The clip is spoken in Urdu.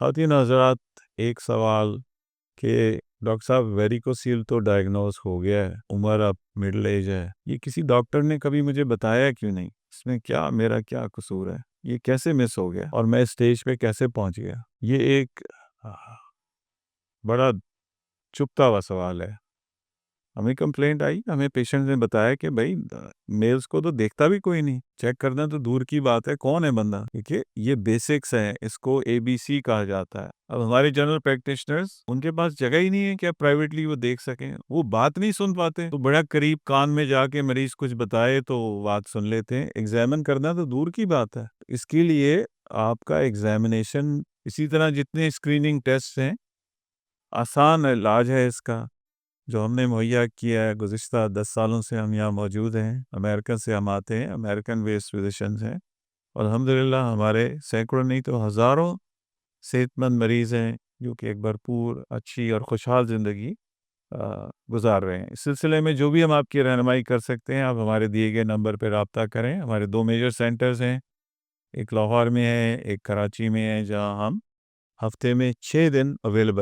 خواتین حضرات، ایک سوال کہ ڈاکٹر صاحب ویریکوسیل تو ڈائگنوز ہو گیا ہے، عمر اب مڈل ایج ہے، یہ کسی ڈاکٹر نے کبھی مجھے بتایا کیوں نہیں؟ اس میں میرا کیا قصور ہے؟ یہ کیسے مس ہو گیا اور میں اسٹیج پہ کیسے پہنچ گیا؟ یہ ایک بڑا چپتا ہوا سوال ہے۔ ہمیں کمپلینٹ آئی، ہمیں پیشنٹ نے بتایا کہ بھائی میلز کو تو دیکھتا بھی کوئی نہیں، چیک کرنا تو دور کی بات ہے، کون ہے بندہ؟ کیونکہ یہ بیسکس ہیں، اس کو ABC کہا جاتا ہے۔ اب ہمارے جنرل پریکٹیشنرز، ان کے پاس جگہ ہی نہیں ہے کہ پرائیویٹلی وہ دیکھ سکیں، وہ بات نہیں سن پاتے، تو بڑا قریب کان میں جا کے مریض کچھ بتائے تو بات سن لیتے ہیں۔ ایگزامن کرنا تو دور کی بات ہے۔ اس کے لیے آپ کا ایگزامینیشن، اسی طرح جتنے اسکریننگ ٹیسٹ ہیں، آسان علاج ہے اس کا جو ہم نے مہیا کیا ہے۔ گزشتہ 10 سالوں سے ہم یہاں موجود ہیں، امریکہ سے ہم آتے ہیں، امریکن بیسڈ فزیشنز ہیں، اور الحمدللہ ہمارے سینکڑوں نہیں تو ہزاروں صحت مند مریض ہیں جو کہ ایک بھرپور، اچھی اور خوشحال زندگی گزار رہے ہیں۔ اس سلسلے میں جو بھی ہم آپ کی رہنمائی کر سکتے ہیں، آپ ہمارے دیے گئے نمبر پہ رابطہ کریں۔ ہمارے 2 میجر سینٹرز ہیں، ایک لاہور میں ہے، ایک کراچی میں ہے، جہاں ہم ہفتے میں 6 دن اویلیبل